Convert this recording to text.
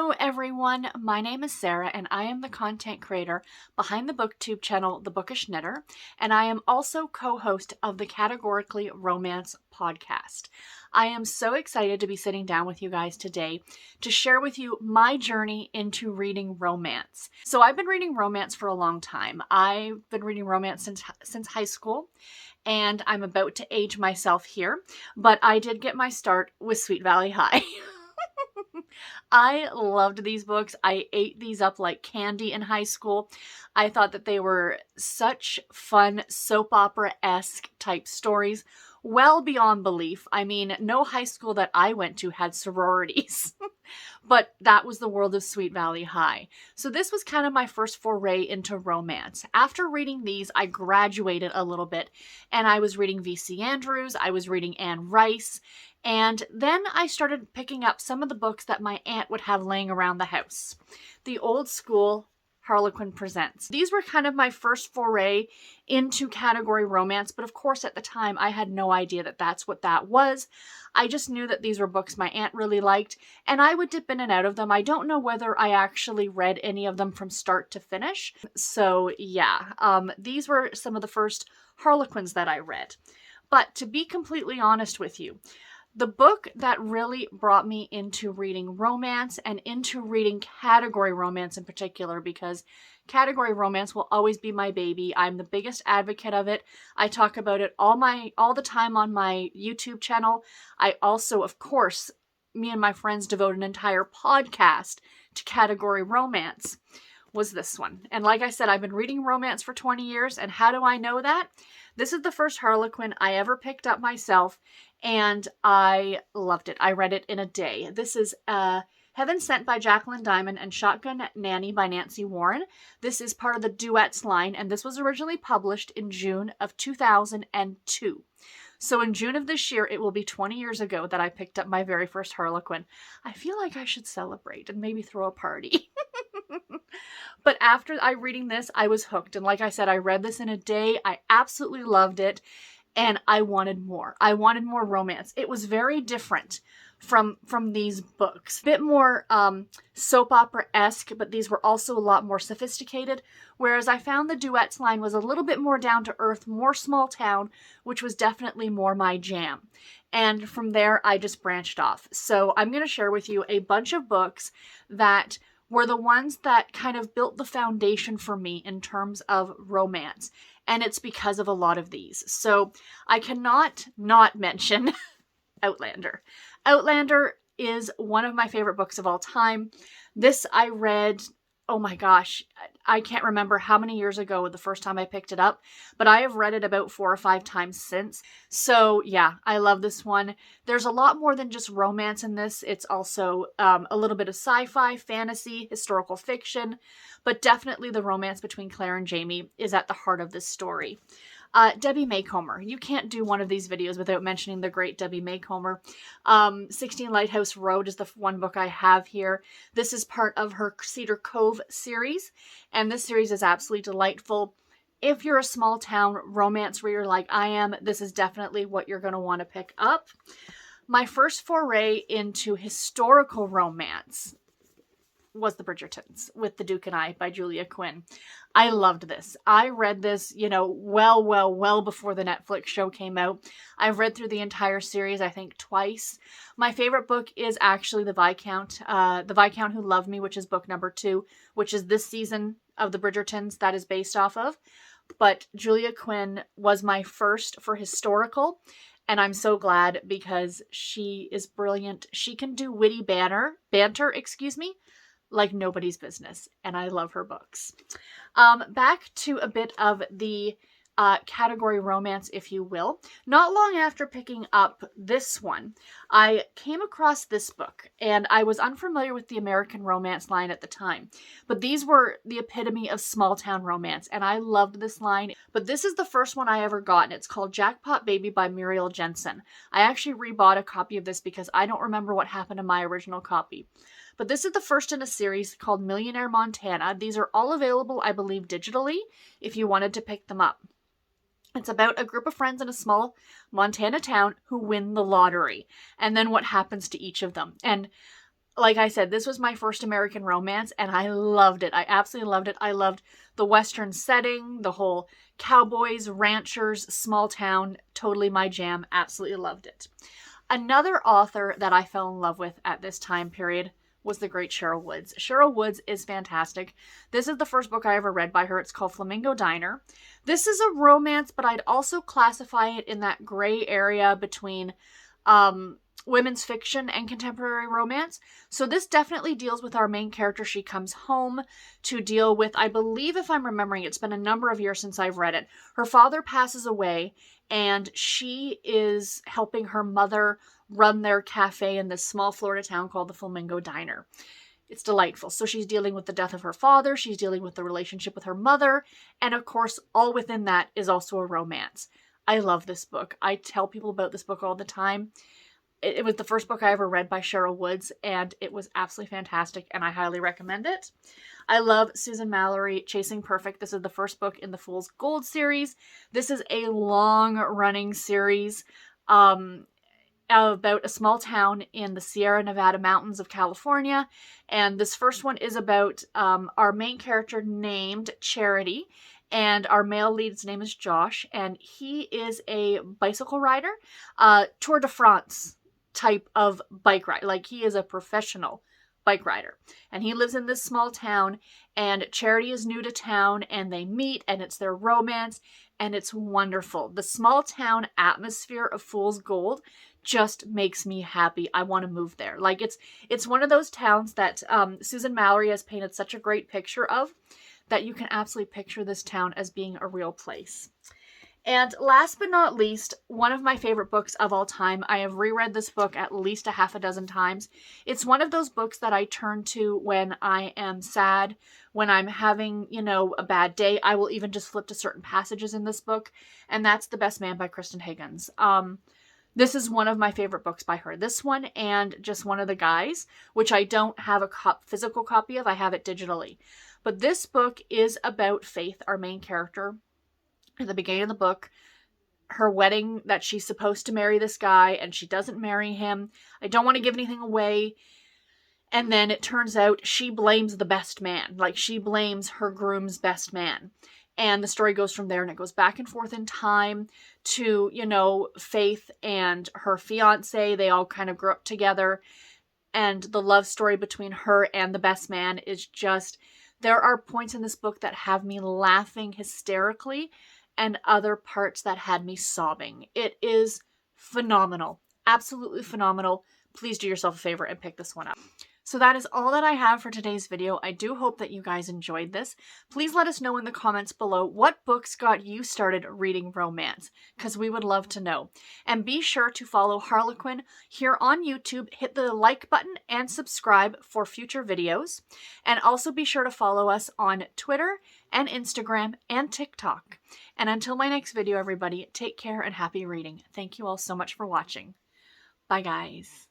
Hello everyone, my name is Sarah and I am the content creator behind the booktube channel The Bookish Knitter, and I am also co-host of the Categorically Romance podcast. I am so excited to be sitting down with you guys today to share with you my journey into reading romance. So I've been reading romance for a long time. I've been reading romance since high school, and I'm about to age myself here, but I did get my start with Sweet Valley High. I loved these books. I ate these up like candy in high school. I thought that they were such fun soap opera-esque type stories, well beyond belief. I mean, no high school that I went to had sororities, but that was the world of Sweet Valley High. So this was kind of my first foray into romance. After reading these, I graduated a little bit and I was reading V.C. Andrews, I was reading Anne Rice, and then I started picking up some of the books that my aunt would have laying around the house. The old school Harlequin Presents. These were kind of my first foray into category romance, but of course at the time I had no idea that that's what that was. I just knew that these were books my aunt really liked, and I would dip in and out of them. I don't know whether I actually read any of them from start to finish. So yeah, these were some of the first Harlequins that I read. But to be completely honest with you, the book that really brought me into reading romance and into reading category romance in particular, because category romance will always be my baby. I'm the biggest advocate of it. I talk about it all the time on my YouTube channel. I also, of course, me and my friends devote an entire podcast to category romance, was this one. And like I said, I've been reading romance for 20 years, and how do I know that? This is the first Harlequin I ever picked up myself, and I loved it. I read it in a day. This is Heaven Sent by Jacqueline Diamond and Shotgun Nanny by Nancy Warren. This is part of the Duets line, and this was originally published in June of 2002. So in June of this year, it will be 20 years ago that I picked up my very first Harlequin. I feel like I should celebrate and maybe throw a party. But after reading this, I was hooked. And like I said, I read this in a day. I absolutely loved it. And I wanted more. I wanted more romance. It was very different from these books. A bit more soap opera-esque, but these were also a lot more sophisticated. Whereas I found the Duets line was a little bit more down to earth, more small town, which was definitely more my jam. And from there, I just branched off. So I'm going to share with you a bunch of books that were the ones that kind of built the foundation for me in terms of romance. And it's because of a lot of these. So I cannot not mention Outlander. Outlander is one of my favorite books of all time. This I read, oh my gosh, I can't remember how many years ago the first time I picked it up, but I have read it about 4 or 5 times since. So yeah, I love this one. There's a lot more than just romance in this. It's also a little bit of sci-fi, fantasy, historical fiction, but definitely the romance between Claire and Jamie is at the heart of this story. Debbie Macomber. You can't do one of these videos without mentioning the great Debbie Macomber. 16 Lighthouse Road is the one book I have here. This is part of her Cedar Cove series, and this series is absolutely delightful. If you're a small town romance reader like I am, this is definitely what you're going to want to pick up. My first foray into historical romance was The Bridgertons with The Duke and I by Julia Quinn. I loved this. I read this, well before the Netflix show came out. I've read through the entire series, I think, twice. My favorite book is actually The Viscount Who Loved Me, which is book number 2, which is this season of The Bridgertons that is based off of. But Julia Quinn was my first for historical, and I'm so glad because she is brilliant. She can do witty banter, like nobody's business, and I love her books. Back to a bit of the category romance, if you will. Not long after picking up this one, I came across this book, and I was unfamiliar with the American romance line at the time, but these were the epitome of small town romance, and I loved this line. But this is the first one I ever got, and it's called Jackpot Baby by Muriel Jensen. I actually rebought a copy of this because I don't remember what happened to my original copy. But this is the first in a series called Millionaire Montana. These are all available, I believe, digitally if you wanted to pick them up. It's about a group of friends in a small Montana town who win the lottery, and then what happens to each of them. And like I said, this was my first American romance, and I loved it. I absolutely loved it. I loved the Western setting, the whole cowboys, ranchers, small town, totally my jam. Absolutely loved it. Another author that I fell in love with at this time period was the great Cheryl Woods. Cheryl Woods is fantastic. This is the first book I ever read by her. It's called Flamingo Diner. This is a romance, but I'd also classify it in that gray area between women's fiction and contemporary romance. So this definitely deals with our main character. She comes home to deal with, I believe, if I'm remembering, it's been a number of years since I've read it. Her father passes away, and she is helping her mother run their cafe in this small Florida town called the Flamingo Diner. It's delightful. So she's dealing with the death of her father, she's dealing with the relationship with her mother, and of course, all within that is also a romance. I love this book. I tell people about this book all the time. It was the first book I ever read by Cheryl Woods, and it was absolutely fantastic, and I highly recommend it. I love Susan Mallery, Chasing Perfect. This is the first book in the Fool's Gold series. This is a long-running series about a small town in the Sierra Nevada mountains of California, and this first one is about our main character named Charity, and our male lead's name is Josh, and he is a bicycle rider, Tour de France type of bike ride. Like, he is a professional bike rider, and he lives in this small town, and Charity is new to town, and they meet, and it's their romance, and it's wonderful. The small town atmosphere of Fool's Gold just makes me happy. I want to move there. Like, it's one of those towns that Susan Mallery has painted such a great picture of, that you can absolutely picture this town as being a real place. And last but not least, one of my favorite books of all time. I have reread this book at least a half a dozen times. It's one of those books that I turn to when I am sad, when I'm having, a bad day. I will even just flip to certain passages in this book, and that's The Best Man by Kristan Higgins. This is one of my favorite books by her. This one and Just One of the Guys, which I don't have a physical copy of. I have it digitally. But this book is about Faith, our main character. At the beginning of the book, her wedding, that she's supposed to marry this guy and she doesn't marry him. I don't want to give anything away. And then it turns out she blames the best man. Like, she blames her groom's best man. And the story goes from there, and it goes back and forth in time to, Faith and her fiance. They all kind of grew up together. And the love story between her and the best man is just, there are points in this book that have me laughing hysterically, and other parts that had me sobbing. It is phenomenal. Absolutely phenomenal. Please do yourself a favor and pick this one up. So that is all that I have for today's video. I do hope that you guys enjoyed this. Please let us know in the comments below what books got you started reading romance, because we would love to know. And be sure to follow Harlequin here on YouTube. Hit the like button and subscribe for future videos. And also be sure to follow us on Twitter and Instagram and TikTok. And until my next video, everybody, take care and happy reading. Thank you all so much for watching. Bye, guys.